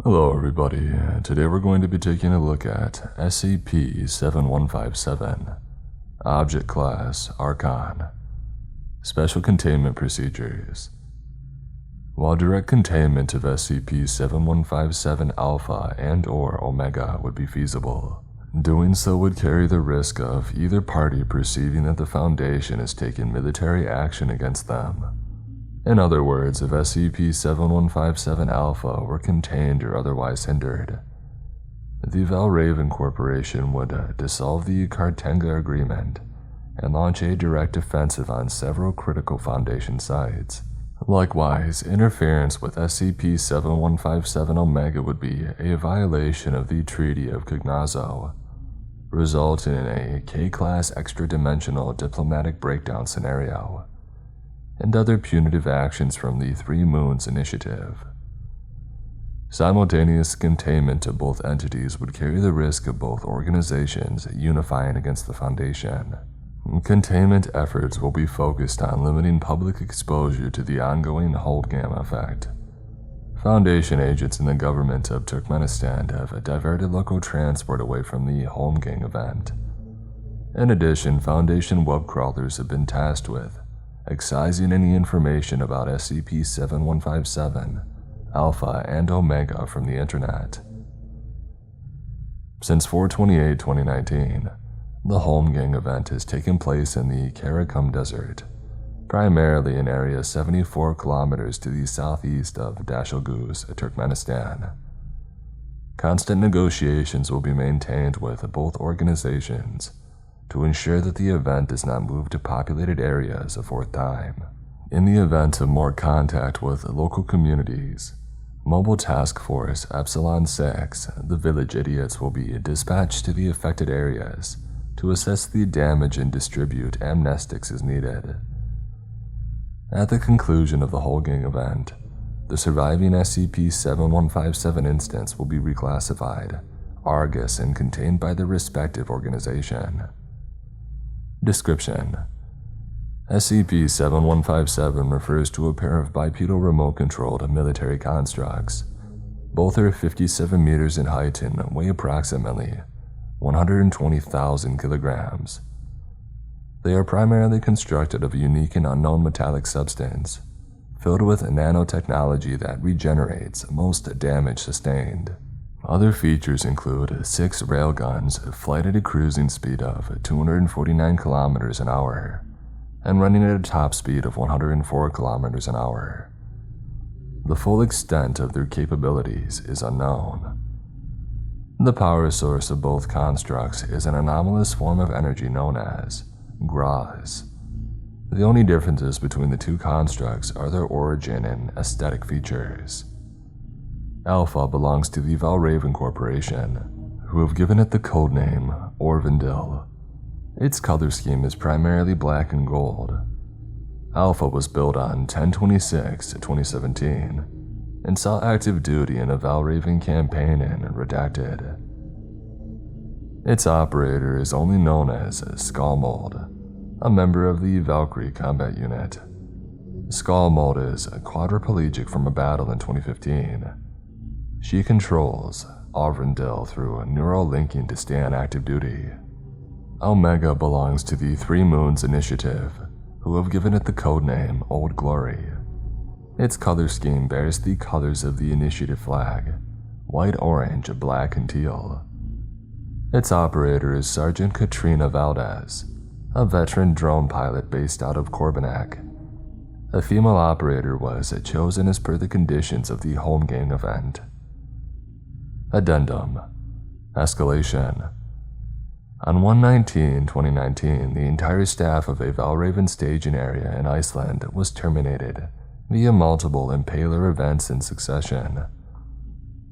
Hello everybody, today we're going to be taking a look at SCP-7157, Object Class Archon, Special Containment Procedures. While direct containment of SCP-7157 Alpha and/or Omega would be feasible, doing so would carry the risk of either party perceiving that the Foundation has taken military action against them. In other words, if SCP-7157 Alpha were contained or otherwise hindered, the Valravn Corporation would dissolve the Cartenga Agreement and launch a direct offensive on several critical Foundation sites. Likewise, interference with SCP-7157 Omega would be a violation of the Treaty of Cognazzo, resulting in a K-Class extra-dimensional diplomatic breakdown scenario, and other punitive actions from the Three Moons Initiative. Simultaneous containment of both entities would carry the risk of both organizations unifying against the Foundation. Containment efforts will be focused on limiting public exposure to the ongoing Holdgam effect. Foundation agents in the government of Turkmenistan have diverted local transport away from the Holdgam event. In addition, Foundation web crawlers have been tasked with excising any information about SCP-7157, Alpha, and Omega from the Internet. Since 4/28/2019, the Holdgam event has taken place in the Karakum Desert, primarily in area 74 kilometers to the southeast of Dashalguz, Turkmenistan. Constant negotiations will be maintained with both organizations to ensure that the event does not move to populated areas a fourth time. In the event of more contact with local communities, Mobile Task Force Epsilon 6, the Village Idiots, will be dispatched to the affected areas to assess the damage and distribute amnestics as needed. At the conclusion of the Holdgam event, the surviving SCP-7157 instance will be reclassified, Argus, and contained by the respective organization. Description: SCP-7157 refers to a pair of bipedal remote-controlled military constructs. Both are 57 meters in height and weigh approximately 120,000 kilograms. They are primarily constructed of a unique and unknown metallic substance, filled with nanotechnology that regenerates most damage sustained. Other features include 6 railguns, flight at a cruising speed of 249 kilometers an hour, and running at a top speed of 104 kilometers an hour. The full extent of their capabilities is unknown. The power source of both constructs is an anomalous form of energy known as Graz. The only differences between the two constructs are their origin and aesthetic features. Alpha belongs to the Valravn Corporation, who have given it the codename Orvindil. Its color scheme is primarily black and gold. Alpha was built on 10/26/2017 and saw active duty in a Valravn campaign in Redacted. Its operator is only known as Skullmold, a member of the Valkyrie combat unit. Skullmold is quadriplegic from a battle in 2015. She controls Orvindil through neural linking to stay on active duty. Omega belongs to the Three Moons Initiative, who have given it the codename Old Glory. Its color scheme bears the colors of the Initiative flag: white, orange, black, and teal. Its operator is Sergeant Katrina Valdez, a veteran drone pilot based out of Korbanak. A female operator was chosen as per the conditions of the Holdgam event. Addendum: Escalation. On 1/19/2019, the entire staff of a Valravn staging area in Iceland was terminated via multiple impaler events in succession.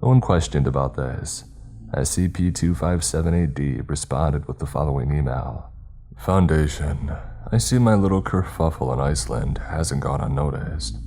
When questioned about this, SCP-2578-D responded with the following email: Foundation, I see my little kerfuffle in Iceland hasn't gone unnoticed.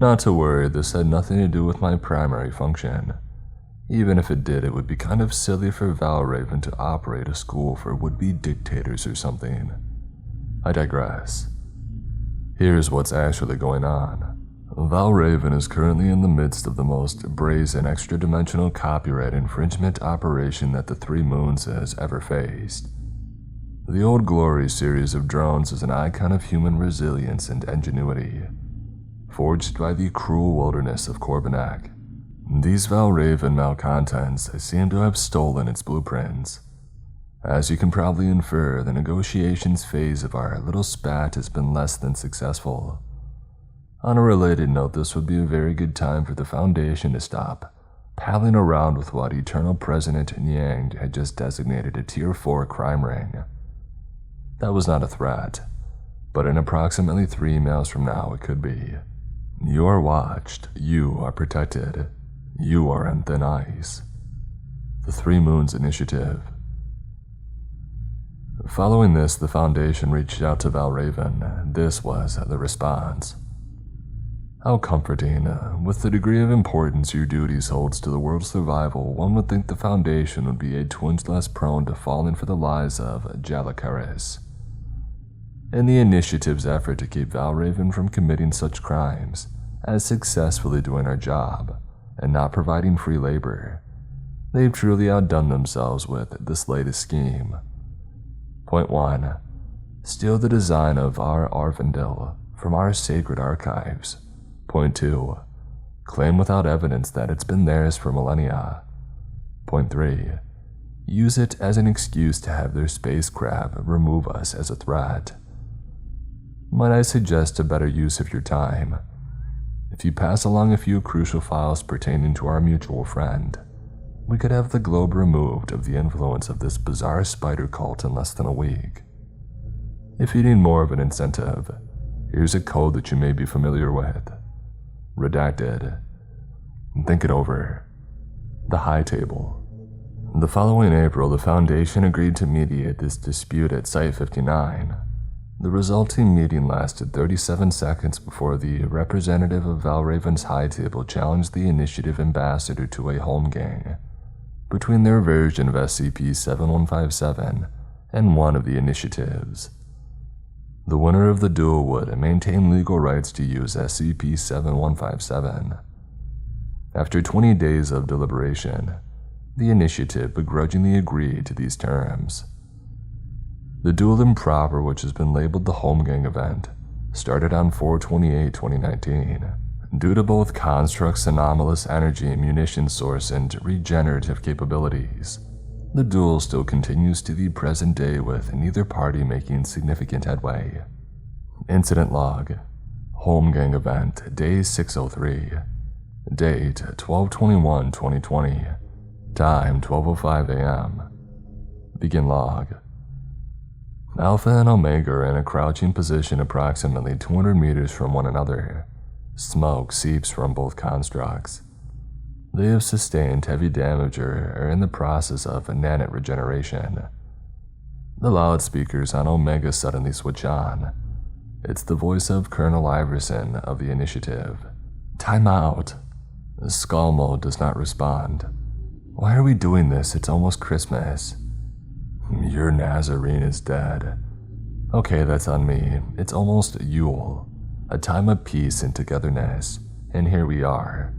Not to worry, this had nothing to do with my primary function. Even if it did, it would be kind of silly for Valravn to operate a school for would-be dictators or something. I digress. Here's what's actually going on. Valravn is currently in the midst of the most brazen extra-dimensional copyright infringement operation that the Three Moons has ever faced. The Old Glory series of drones is an icon of human resilience and ingenuity, forged by the cruel wilderness of Corbenek. These Valravn malcontents seem to have stolen its blueprints. As you can probably infer, the negotiations phase of our little spat has been less than successful. On a related note, this would be a very good time for the Foundation to stop palling around with what Eternal President Yang had just designated a Tier 4 crime ring. That was not a threat, but in approximately 3 emails from now it could be. You are watched, you are protected, you are on thin ice. The Three Moons Initiative. Following this, the Foundation reached out to Valravn. This was the response. How comforting. With the degree of importance your duties holds to the world's survival, one would think the Foundation would be a twinge less prone to falling for the lies of Jalakaris. In the Initiative's effort to keep Valravn from committing such crimes, as successfully doing our job and not providing free labor, they've truly outdone themselves with this latest scheme. Point 1. Steal the design of our Arvindil from our sacred archives. Point 2. Claim without evidence that it's been theirs for millennia. Point 3. Use it as an excuse to have their spacecraft remove us as a threat. Might I suggest a better use of your time? If you pass along a few crucial files pertaining to our mutual friend, we could have the globe removed of the influence of this bizarre spider cult in less than a week. If you need more of an incentive, here's a code that you may be familiar with. Redacted. Think it over. The High Table. The following April, the Foundation agreed to mediate this dispute at Site 59. The resulting meeting lasted 37 seconds before the representative of Valravn's High Table challenged the Initiative ambassador to a holmgang between their version of SCP-7157 and one of the Initiatives. The winner of the duel would maintain legal rights to use SCP-7157. After 20 days of deliberation, the Initiative begrudgingly agreed to these terms. The duel improper, which has been labeled the Holmgang event, started on 4/28/2019. Due to both Construct's anomalous energy munition source and regenerative capabilities, the duel still continues to the present day with neither party making significant headway. Incident log. Holmgang event, day 603. Date 12/21/2020. Time 12:05 a.m. Begin log. Alpha and Omega are in a crouching position approximately 200 meters from one another. Smoke seeps from both constructs. They have sustained heavy damage or are in the process of nanite regeneration. The loudspeakers on Omega suddenly switch on. It's the voice of Colonel Iverson of the Initiative. Time out. Skull Mode does not respond. Why are we doing this? It's almost Christmas. Your Nazarene is dead. Okay, that's on me. It's almost Yule, a time of peace and togetherness, and here we are.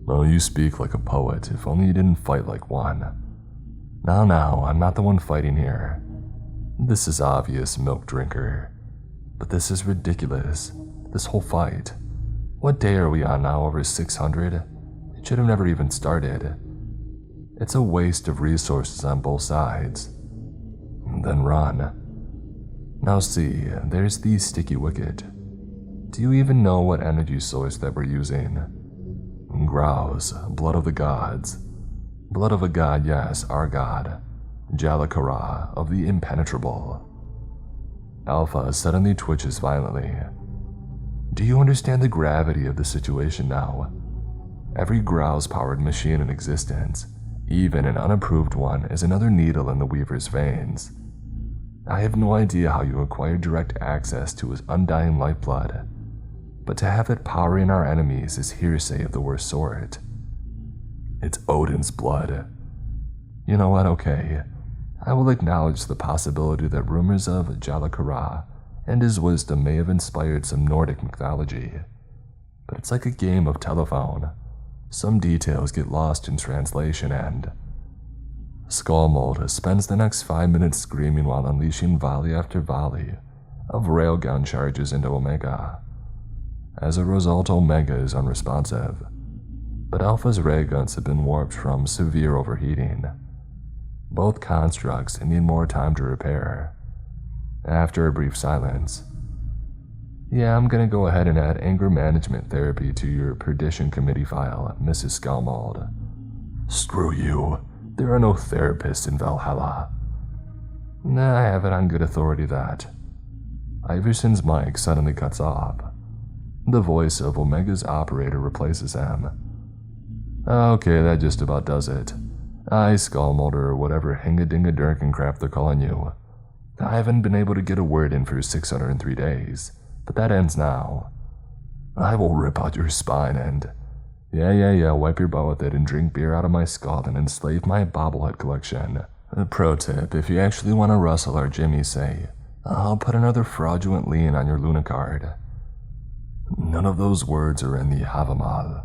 Oh, you speak like a poet, if only you didn't fight like one. Now, I'm not the one fighting here. This is obvious, milk drinker. But this is ridiculous, this whole fight. What day are we on now, over 600? It should have never even started. It's a waste of resources on both sides. Then run. Now see, there's the sticky wicket. Do you even know what energy source that we're using? Grouse, blood of the gods. Blood of a god, yes, our god. Jalakara of the impenetrable. Alpha suddenly twitches violently. Do you understand the gravity of the situation now? Every grouse-powered machine in existence, even an unapproved one, is another needle in the Weaver's veins. I have no idea how you acquired direct access to his undying lifeblood, but to have it powering our enemies is hearsay of the worst sort. It's Odin's blood. You know what, okay. I will acknowledge the possibility that rumors of Jalakara and his wisdom may have inspired some Nordic mythology. but it's like a game of telephone. Some details get lost in translation and... Skullmold spends the next 5 minutes screaming while unleashing volley after volley of railgun charges into Omega. As a result, Omega is unresponsive, but Alpha's ray guns have been warped from severe overheating. Both constructs need more time to repair. After a brief silence, "Yeah, I'm gonna go ahead and add anger management therapy to your perdition committee file, Mrs. Skullmold." "Screw you. There are no therapists in Valhalla." "Nah, I have it on good authority that..." Iverson's mic suddenly cuts off. The voice of Omega's operator replaces him. "Okay, that just about does it. Aye, Skullmold, or whatever hinga-dinga-durkin crap they're calling you. I haven't been able to get a word in for 603 days, but that ends now. I will rip out your spine and... Yeah, wipe your butt with it and drink beer out of my skull and enslave my bobblehead collection. A pro tip, if you actually want to rustle our Jimmy, say, I'll put another fraudulent lien on your Luna card." None of those words are in the Havamal.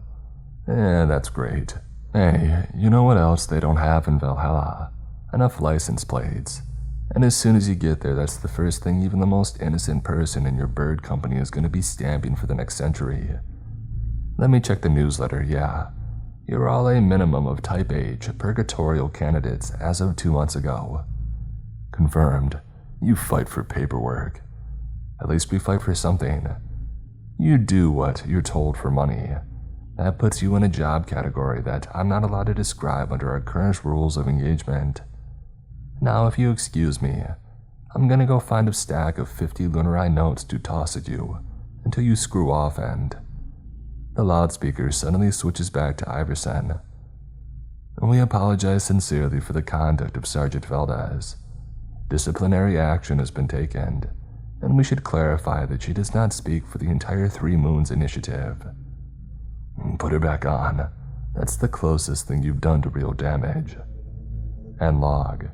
That's great. Hey, you know what else they don't have in Valhalla? Enough license plates. And as soon as you get there, that's the first thing even the most innocent person in your bird company is going to be stamping for the next century. Let me check the newsletter, yeah. You're all a minimum of Type H purgatorial candidates as of 2 months ago. Confirmed. You fight for paperwork. At least we fight for something. You do what you're told for money. That puts you in a job category that I'm not allowed to describe under our current rules of engagement. Now, if you excuse me, I'm gonna go find a stack of 50 Lunarai notes to toss at you until you screw off and... The loudspeaker suddenly switches back to Iverson. "We apologize sincerely for the conduct of Sergeant Valdez. Disciplinary action has been taken, and we should clarify that she does not speak for the entire Three Moons Initiative." "Put her back on. That's the closest thing you've done to real damage." And log.